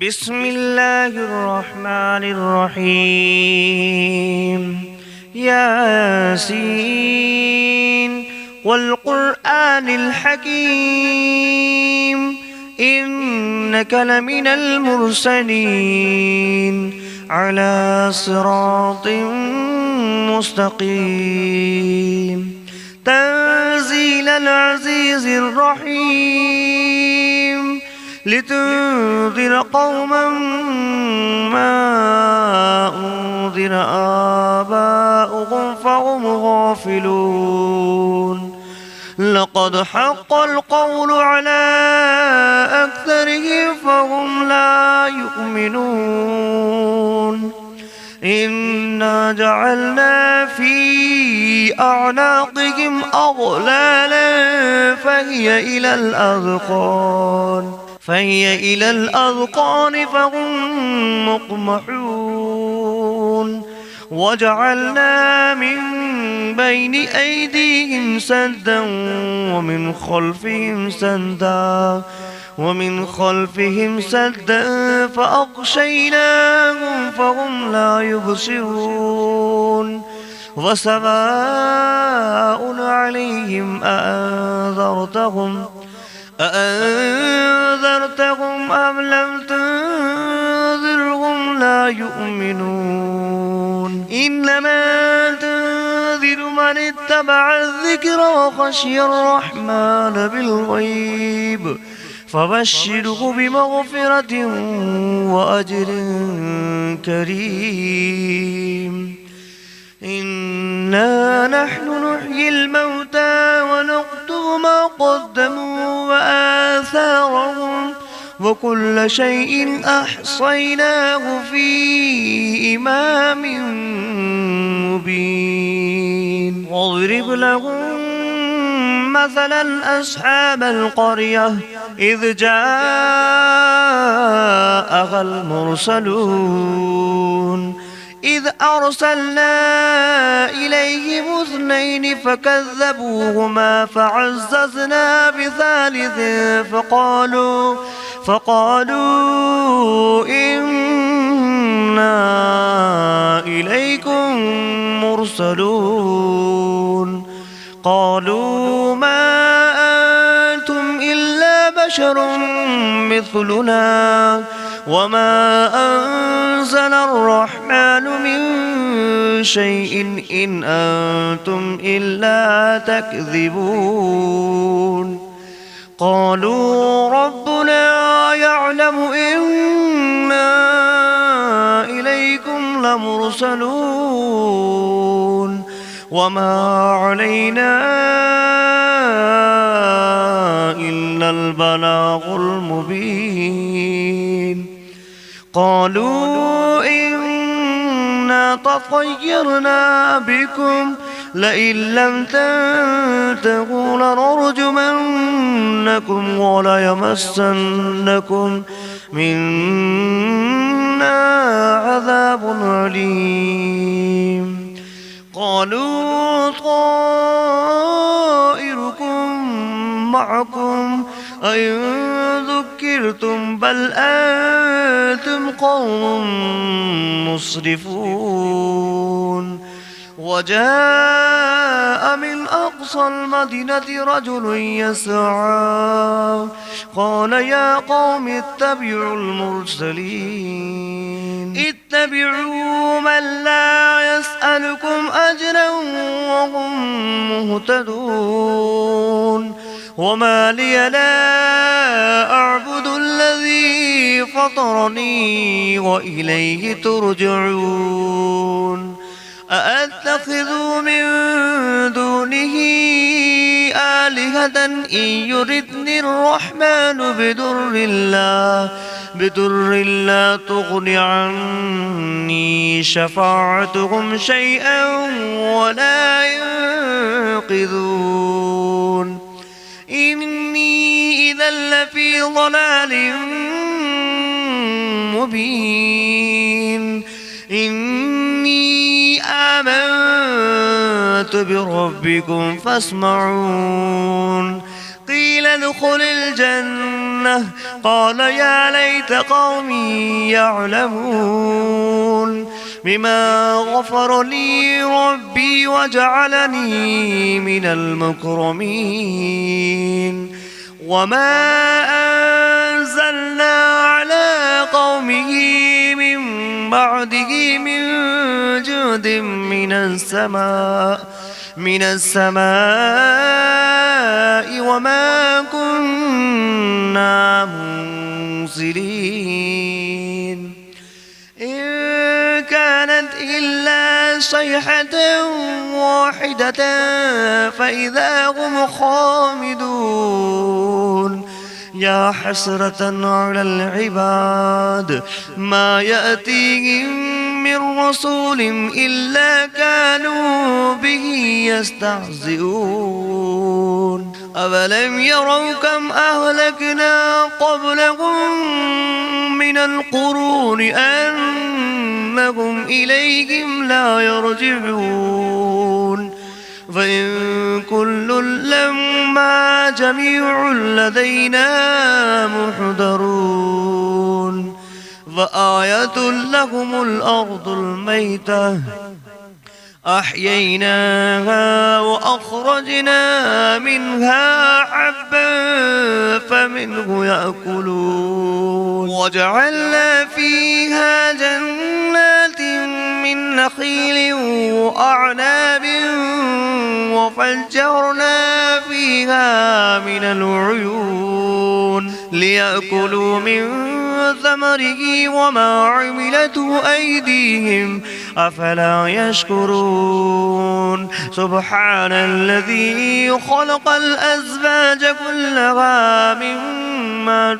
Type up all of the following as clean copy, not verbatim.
بسم الله الرحمن الرحيم. ياسين والقرآن الحكيم إنك لمن المرسلين على صراط مستقيم. تنزيل العزيز الرحيم لتنذر قوما ما أنذر آباؤهم فهم غافلون. لقد حق القول على أكثرهم فهم لا يؤمنون. إنا جعلنا في أعناقهم أغلالا فهي إلى الأذقان فهم مقمحون. وجعلنا من بين أيديهم سدا ومن خلفهم سدا فأغشيناهم فهم لا يبصرون. وسواء عليهم أأنذرتهم أم لم تنذرهم لا يؤمنون. إنما تنذر من اتبع الذكر وخشي الرحمن بالغيب فبشره بمغفرة وأجر كريم. إنا نحن نحيي الموتى ونكتب ما قدموا وآثارهم وكل شيء أحصيناه في إمام مبين. واضرب لهم مثلا أصحاب القرية إذ جاءها المرسلون إذ أرسلنا إليهم 2 فكذبوهما فعززنا بثالث فقالوا إنا إليكم مرسلون. قالوا ما أنتم إلا بشر مثلنا وما أنزل الرحمن من شيء إن أنتم إلا تكذبون. قالوا ربنا يعلم إنا إليكم لمرسلون وما علينا إلا البلاغ المبين. قالوا إنا تطيرنا بكم لئن لم تنتهوا لنرجمنكم وليمسنكم منا عذاب أليم. قالوا طائركم معكم أئن ذكرتم بل أنتم قوم مسرفون. وجاء من أقصى المدينة رجل يسعى قال يا قوم اتبعوا المرسلين اتبعوا من لا يسألكم أجرا وهم مهتدون. وما لي لا أعبد الذي فطرني وإليه ترجعون. أأتخذ من دونه آلهة إن يردني الرحمن بدر لا تغن عني شفاعتهم شيئا ولا ينقذون. إني إذا لفي ضلال مبين. إني آمنت بربكم فاسمعون. قيل ادخل الجنة الجنة قال يا ليت قومي يعلمون بما غفر لي ربي وجعلني من المكرمين وما أنزلنا على قومه من بعده من جود من السماء وما كنا منزلين إن كانت إلا صيحة واحدة فإذا هم خامدون يا حسرة على العباد ما يأتيهم من رسول إلا كانوا به يستهزئون أولم يروا كم أهلكنا قبلهم من القرون أنهم إليهم لا يرجعون فإن كل لما جميع لدينا محضرون فآية لهم الأرض الميتة أحييناها وأخرجنا منها حبا فمنه يأكلون وجعلنا فيها جنات من نخيل وأعناب وفجرنا فيها من العيون ليأكلوا من ثمره وما عملته أيديهم أفلا يشكرون سبحان الذي خلق الأزواج كلها مما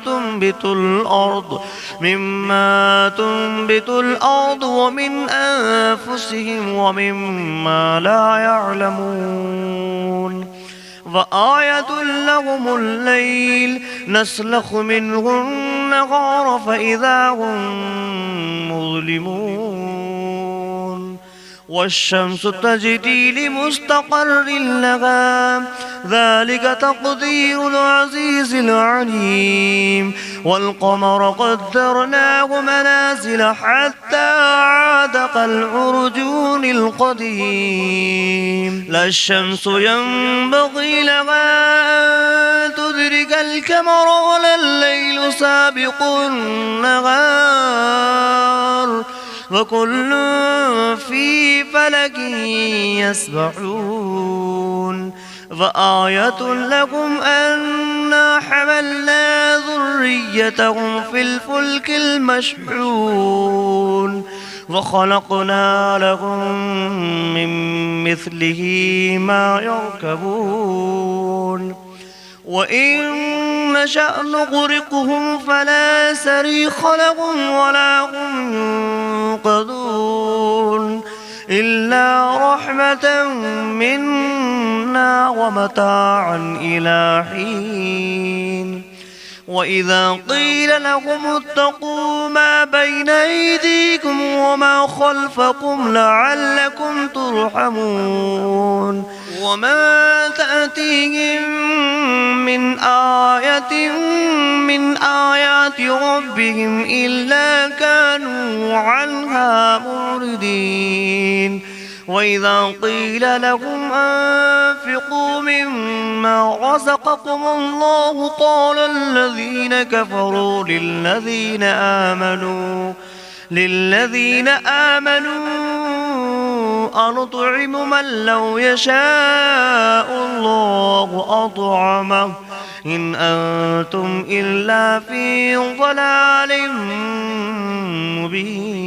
تنبت الأرض ومن أنفسهم ومما لا يعلمون وآية لهم الليل نسلخ منه النهار فإذا هم مظلمون والشمس تجري لمستقر لها ذلك تقدير العزيز العليم والقمر قدرناه منازل حتى عاد كالعرجون القديم لا الشمس ينبغي لها أن تدرك القمر ولا الليل سابق النهار وكل في فلك يسبحون فآية لكم أنا حملنا ذريتهم في الفلك المشحون وخلقنا لهم من مثله ما يركبون وإن نشأ نغرقهم فلا صريخ لهم ولا هم ينقذون إلا رحمة منا ومتاعا إلى حين وإذا قيل لهم اتقوا ما بين أيديكم وما خلفكم لعلكم ترحمون وما تأتيهم من آية من آيات ربهم إلا كانوا عنها معرضين وإذا قيل لهم أنفقوا مما رزقكم الله قال الذين كفروا للذين آمنوا أنطعم من لو يشاء الله أطعمه إن أنتم إلا في ضلال مبين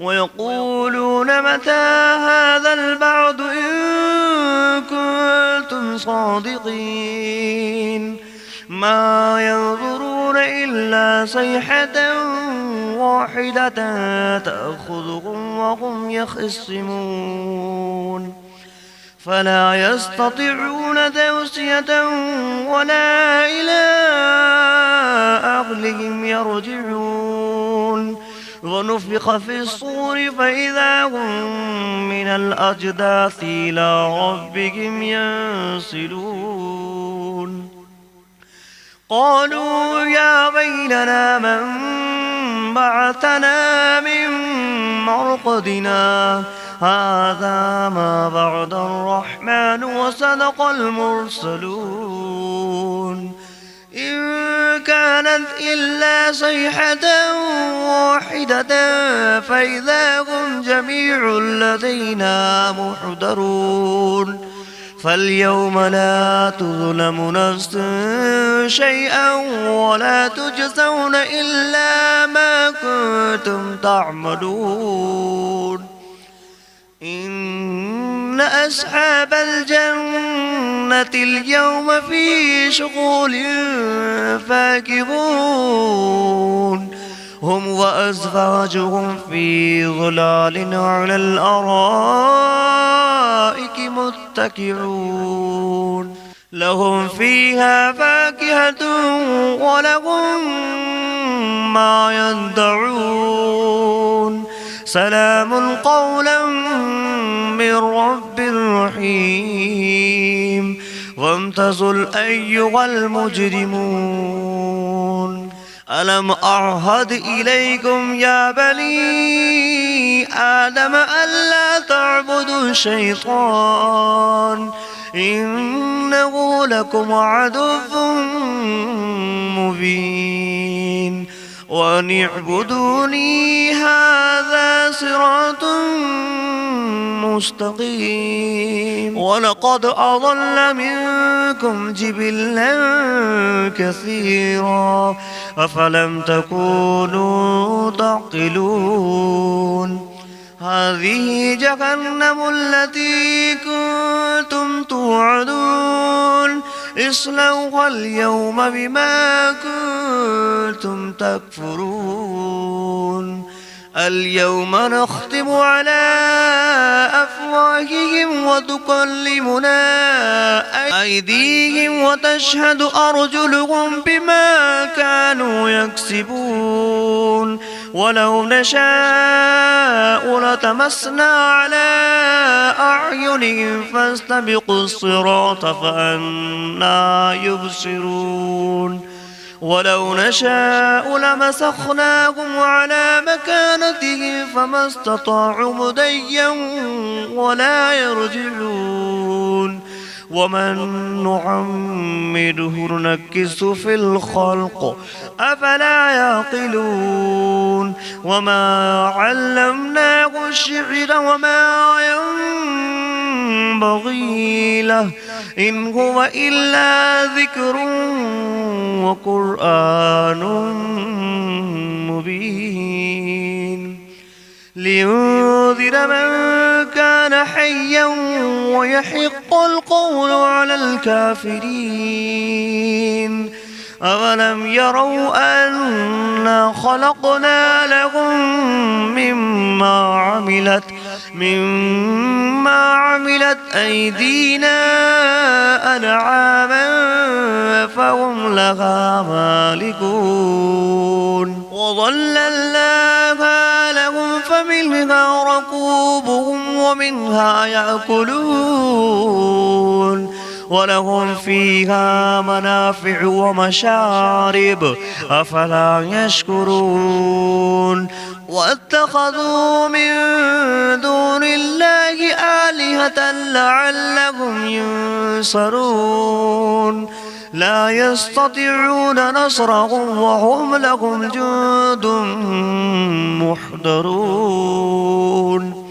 ويقولون متى هذا البعد إن كنتم صادقين ما ينظرون إلا صيحة واحدة تأخذهم وهم يخصمون فلا يستطيعون توصية ولا إلى أهلهم يرجعون ونفخ في الصور فإذا هم من الأجداث إلى ربهم ينسلون قالوا يا ويلنا من بعثنا من مرقدنا هذا ما بعد الرحمن وصدق المرسلون إن كانت إلا صيحة واحدة فإذا هم جميع لدينا محضرون فاليوم لا تظلم نفس شيئا ولا تجزون إلا ما كنتم تعملون إن أصحاب الجنة اليوم في شغل فاكهون هم وأزواجهم في ظلال على الأرائك متكئون لهم فيها فاكهة ولهم ما يدعون سلام قولا من رب رحيم وامتازوا أيها المجرمون ألم أعهد إليكم يا بني آدم ألا تعبدوا الشيطان إنه لكم عدو مبين وأن اعبدوني هذا صراط مستقيم ولقد أضل منكم جبلا كثيرا أفلم تكونوا تعقلون هذه جهنم التي كنتم توعدون اصلوها اليوم بما كنتم تكفرون اليوم نختم على أفواههم وتكلمنا أيديهم وتشهد أرجلهم بما كانوا يكسبون ولو نشاء لتمسنا على أعينهم فاستبقوا الصراط فأنى يبصرون ولو نشاء لمسخناهم على مكانتهم فما استطاعوا مضيا ولا يرجعون ومن نعمره ننكسه في الخلق أفلا يعقلون وما علمناه الشعر وما ينبغي له إن هو إلا ذكر وقرآن مبين لينذر من كان حيا ويحق القول على الكافرين أولم يروا أنا خلقنا لهم مما عملت أيدينا أنعاما فهم لها مالكون وظللناها لهم فمنها ركوبهم ومنها يأكلون ولهم فيها منافع ومشارب أفلا يشكرون واتخذوا من دون الله آلهة لعلهم ينصرون لا يستطيعون نصرهم وهم لهم جند محضرون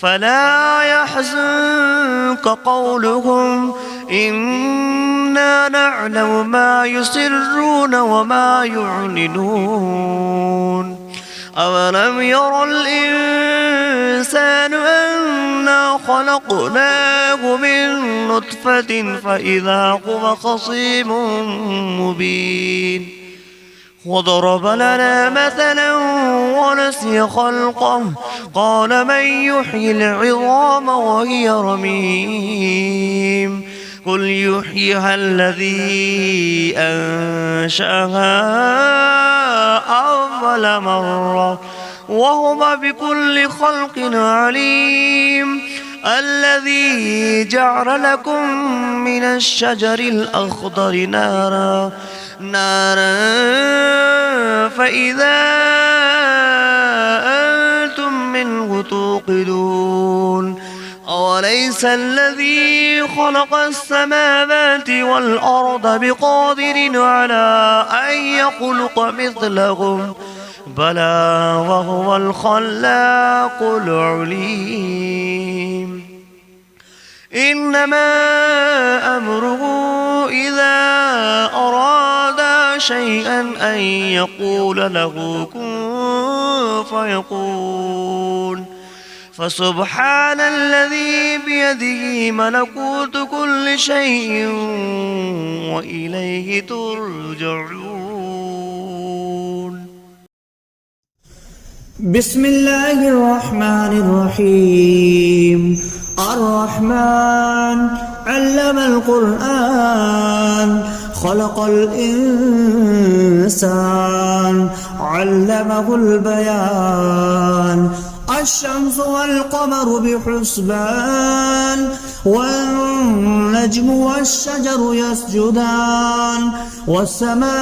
فلا يحزنك قولهم إنا نعلم ما يسرون وما يعلنون أولم ير الإنسان أنا خلقناه من نطفة فإذا هو خصيم مبين وضرب لنا مثلا ونسي خلقه قال من يحيي العظام وهي رميم قل يحييها الذي أنشأها أول مرة وهو بكل خلق عليم الذي جعل لكم من الشجر الأخضر نارا فإذا أنتم منه توقدون أوليس الذي خلق السماوات والأرض بقادر على أن يخلق مثلهم بلى وهو الخلاق العليم إنما أمره إذا أراد شيئا أن يقول له كن فيكون فسبحان الذي بيده ملكوت كل شيء وإليه ترجعون. بسم الله الرحمن الرحيم. الرحمن علم القرآن خلق الإنسان علمه البيان الشمس والقمر بحسبان والنجم والشجر يسجدان والسماء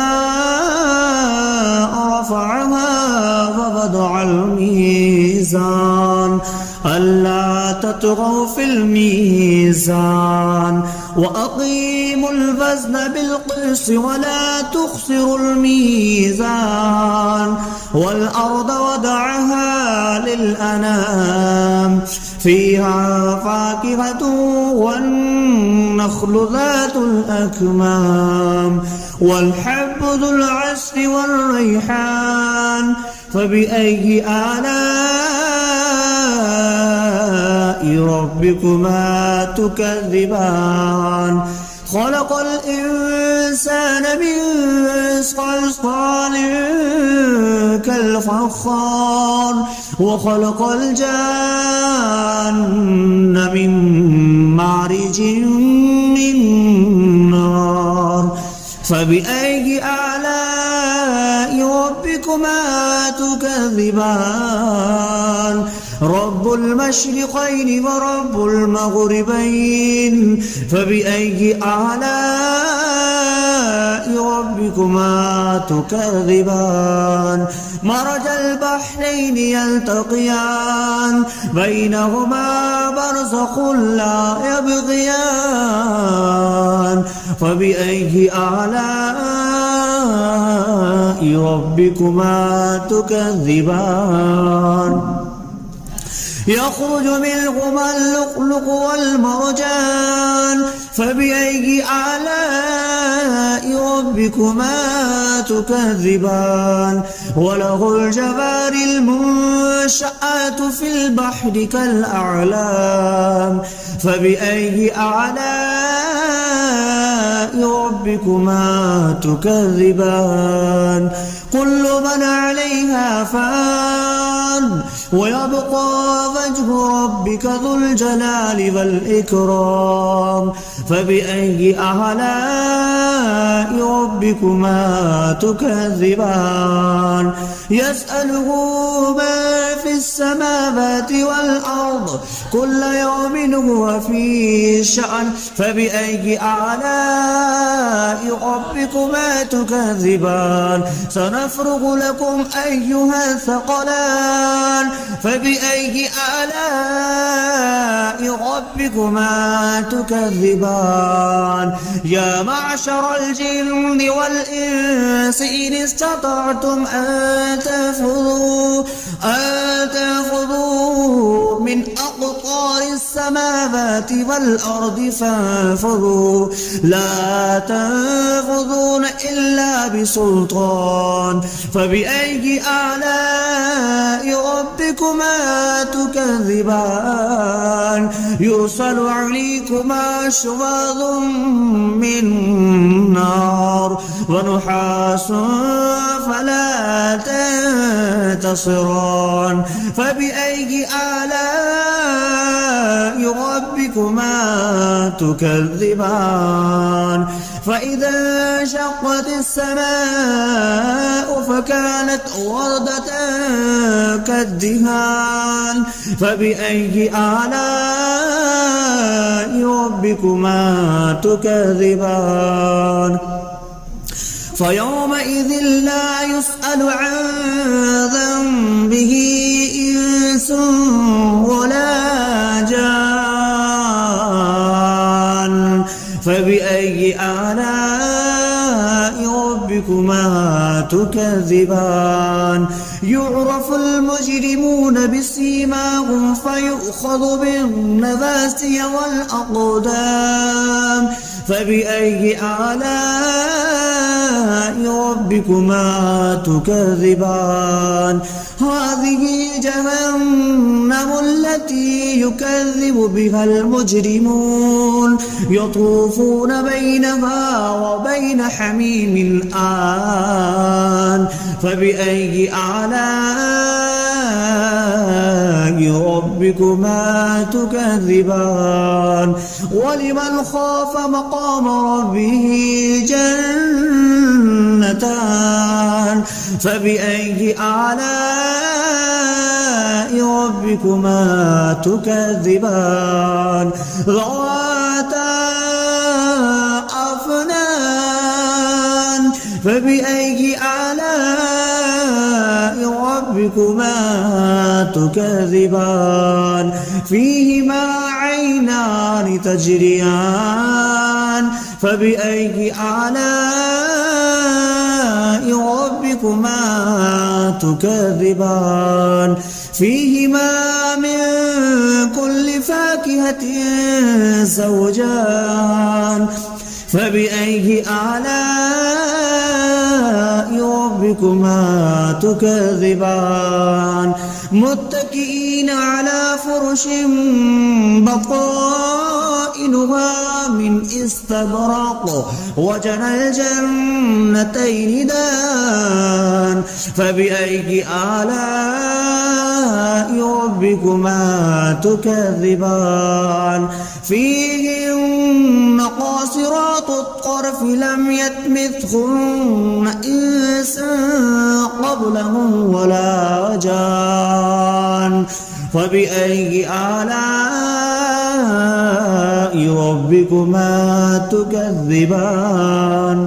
رفعها ووضع الميزان ألا تطغوا في الميزان وأقيموا الوزن بالقسط ولا تخسروا الميزان والأرض وضعها للأنام فيها فاكهة والنخل ذات الأكمام والحب ذو العصف والريحان فبأي آلاء ربكما تكذبان خلق الإنسان من صلصال كالفخار وخلق الجان من مارج من نار فبأي آلاء ربكما تكذبان رب المشرقين ورب المغربين فبأي آلاء ربكما تكذبان مرج البحرين يلتقيان بينهما برزخ لا يبغيان فبأي آلاء ربكما تكذبان يخرج منهما اللؤلؤ والمرجان فبأي آلاء ربكما تكذبان وله الجوار المنشآت في البحر كالأعلام فبأي آلاء ربكما تكذبان كل من عليها فان ويبقى وجه ربك ذو الجلال والإكرام فبأي آلاء ربكما تكذبان يسأله ما في السماوات والأرض كل يوم هو في شأن فبأي آلاء ربكما تكذبان سنفرغ لكم أيها الثقلان فبأي آلاء ربكما تكذبان يا معشر الجن والإنس إن استطعتم أن تنفذوا من أقطار السماوات والأرض فانفذوا لا تنفذون إلا بسلطان فبأي آلاء ربكما تكذبان يرسل عليكما شواظ من نار ونحاس فلا تنتصران فبأي آلاء ربكما تكذبان فإذا انشقت السماء فكانت وردة كالدهان فبأي آلاء ربكما تكذبان فيومئذ لا يسأل عن ذنبه إنس ولا جان فبأي آلاء ربكما تكذبان يعرف المجرمون بسيماهم فيؤخذ بالنواسي والأقدام فبأي آلاء ربكما تكذبان هذه جهنم التي يكذب بها المجرمون يطوفون بينها وبين حميم آن فبأي آلاء ربكما تكذبان ولمن خاف مقام ربه جنتان فبأي آلاء ربكما تكذبان ذواتا أفنان فبأي آلاء ربكما تكذبان فيهما عينان تجريان فبأي آلاء ربكما تكذبان فيهما من كل فاكهة زوجان فبأي آلاء ربكما تكذبان متكئين على فرش بطائنها من استبرق وجنى الجنتين دان فبأي آلاء ربكما تكذبان فيهن قاصرات الطرف لم يطمثهن إنس قبلهم ولا جان فبأي آلاء ربكما تكذبان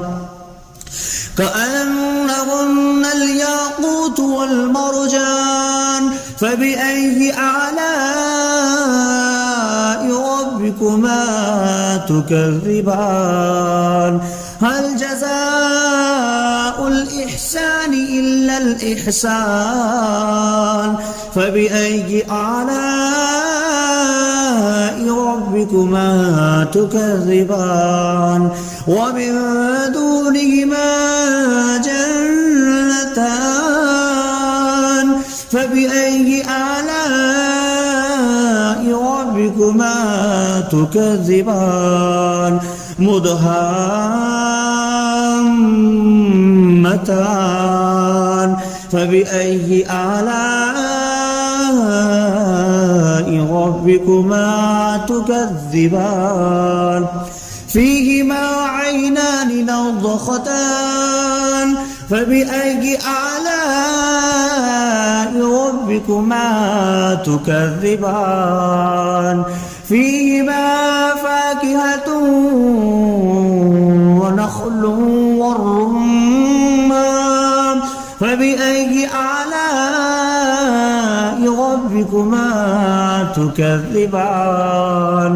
كأنهن الياقوت والمرجان فبأي آلاء ربكما تكذبان هل جزاء الإحسان إلا الإحسان فبأي آلاء ربكما تكذبان ومن دونهما جنتان فبأي آلاء ربكما تكذبان مدهامتان فبأي آلاء ربكما تكذبان فيهما عينان نضختان فبأي آلاء ربكما تكذبان فيهما فاكهة ونخل والرمان فبأي آلاء ربكما تكذبان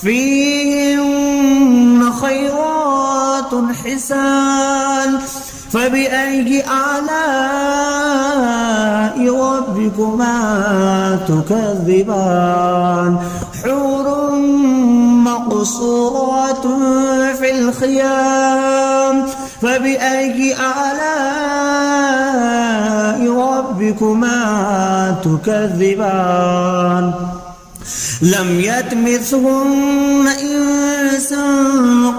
فيهن خيرات حسان فبأي آلاء ربكما تكذبان حور مقصورات في الخيام فبأي آلاء ربكما تكذبان لم يطمثهن إنس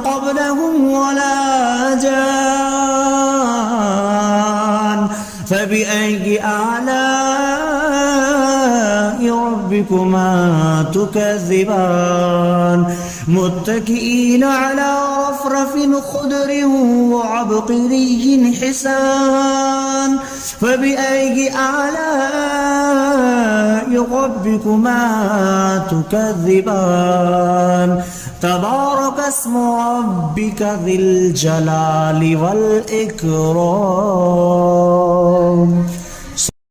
قبلهم ولا جان فبأي آلاء ربكما تكذبان متكئين على رفرف خضر وعبقري حسان فبأي آلاء ربكما تكذبان تبارك اسم ربك ذي الجلال والإكرام.